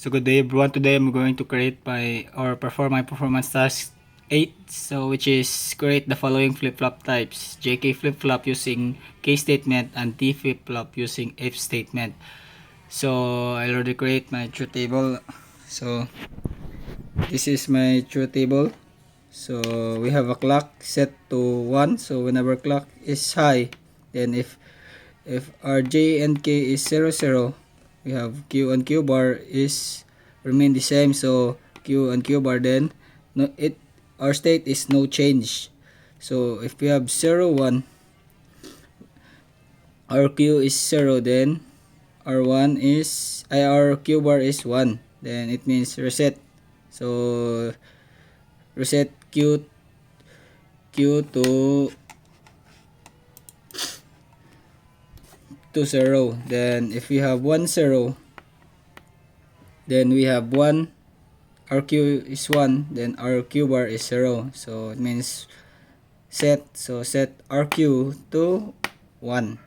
So good day everyone. Today I'm going to create perform my performance task 8. So which is create the following flip-flop types: JK flip-flop using K statement and T flip-flop using F statement. So I already create my truth table. So this is my truth table. So we have a clock set to 1. So whenever clock is high, then if our J and K is 00, we have Q and Q bar is remain the same. So Q and Q bar, then our state is no change. So if we have 01, our Q is 0, then our Q bar is 1, then it means reset. So reset Q to 0. Then if we have 10, then we have 1, our Q is 1, then our Q bar is 0. So it means set our Q to 1.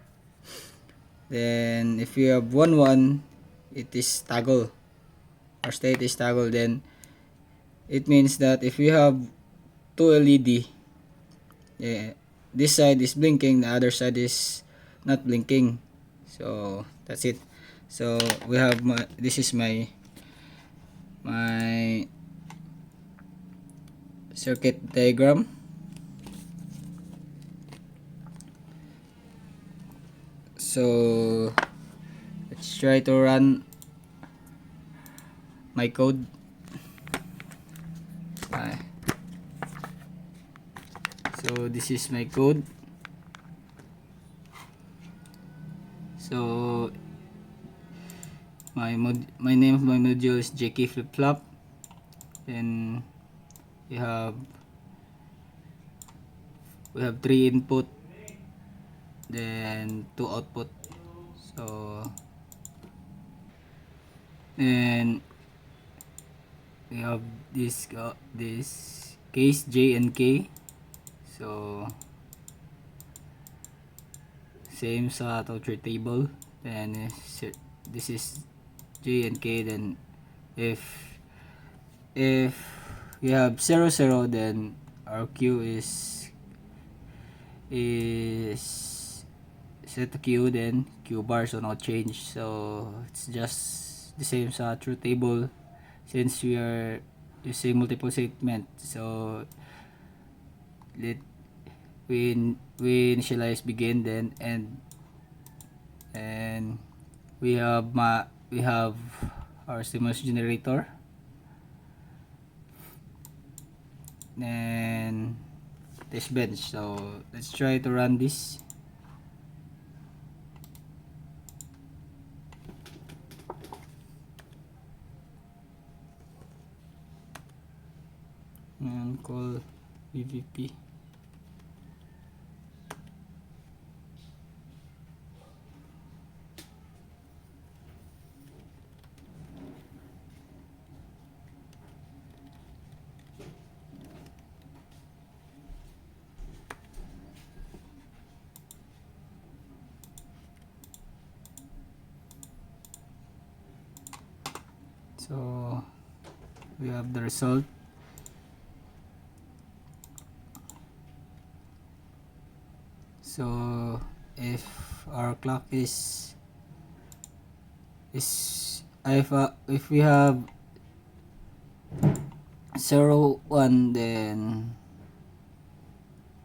Then if we have 1, it is toggle. Our state is toggle. Then it means that if we have 2 LED, this side is blinking, the other side is not blinking. So that's it. So we have this is my circuit diagram. So let's try to run my code. So this is my code. So my name of my module is JK flip-flop. Then we have 3 input, then 2 output. So then we have this case J and K. So same sa torture table. Then this is J and K. Then if we have 00, then our Q is set to Q, then Q bar, so no change. So it's just the same sa truth table since we are using multiple statement. So we initialize begin, then end, and we have our stimulus generator, and test bench. So let's try to run this. And call VVP. So we have the result. So if our clock is if we have 01, then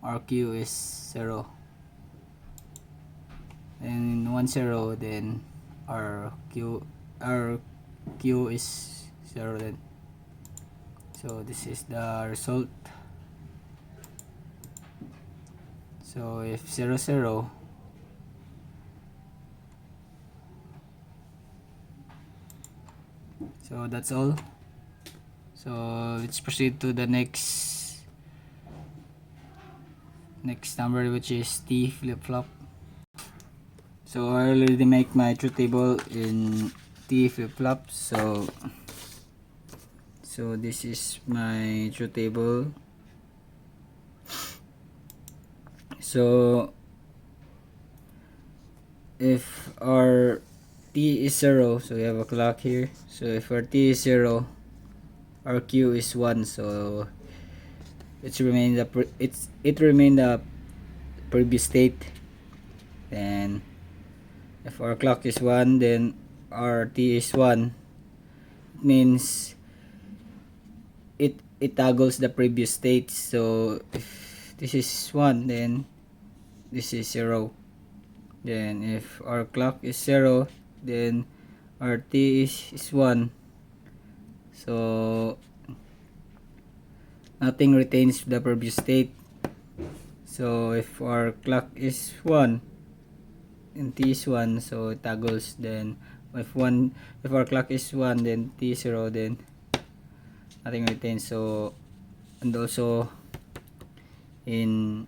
our Q is 0, and 10, then our Q is 0 then. So this is the result. So if 00, so that's all. So let's proceed to the next number, which is T flip-flop. So I already make my truth table in T flip-flop. So this is my truth table. So if our T is 0, so we have a clock here. So if our T is 0, our Q is 1, so it remain the previous state. Then if our clock is 1, then our T is 1. It means it toggles the previous state. So if this is 1, then this is 0. Then if our clock is 0, then our T is 1. So nothing retains the previous state. So if our clock is 1 and T is 1, so it toggles. Then if our clock is 1, then T is 0, then nothing retains. So, and also in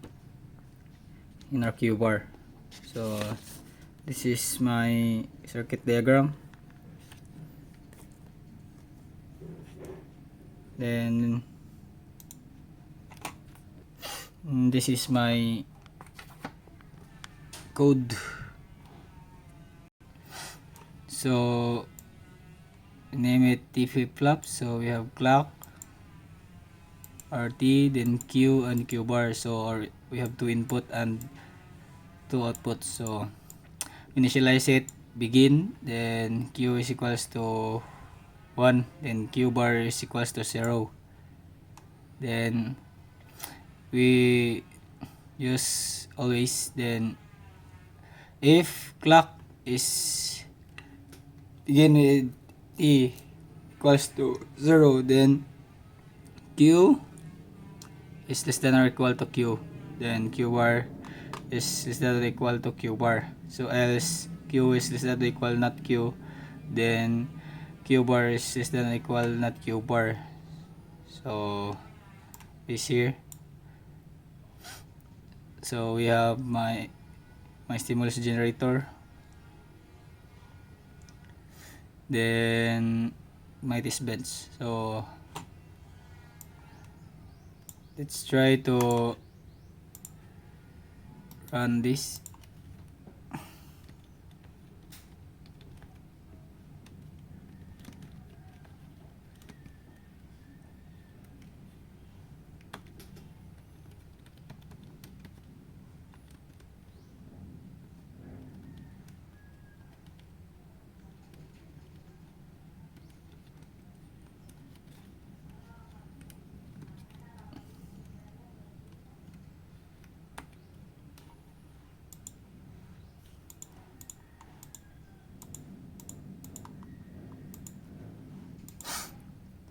our Q bar. So this is my circuit diagram. Then this is my code. So name it T flip-flop. So we have clock, RT, then Q and Q bar. So we have 2 input and 2 outputs. So initialize it, begin, then Q is equals to 1, then Q bar is equals to 0. Then we use always, then if clock is begin with T equals to 0, then Q is less than or equal to Q, then Q bar is less than or equal to Q bar. So else Q is less than or equal not Q, then Q bar is less than or equal not Q bar. So this here. So we have my stimulus generator, then my test bench. So let's try to run this.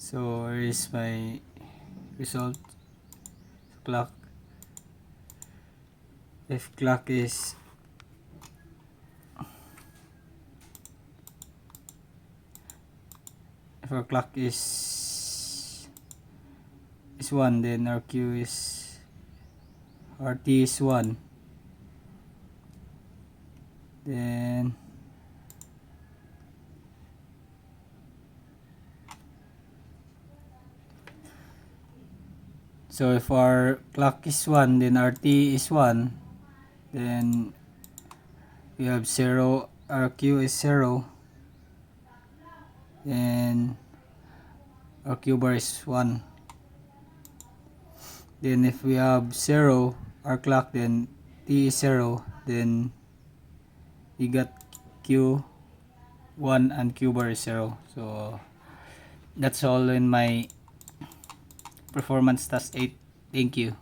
So where is my result? Clock. If clock is if our clock is 1, then our Q is RT is 1. Then so if our clock is 1, then RT is 1, then we have 0, our Q is 0, and our Q bar is 1. Then if we have 0, our clock, then T is 0, then we got Q 1 and Q bar is 0. So that's all in my performance task 8. Thank you.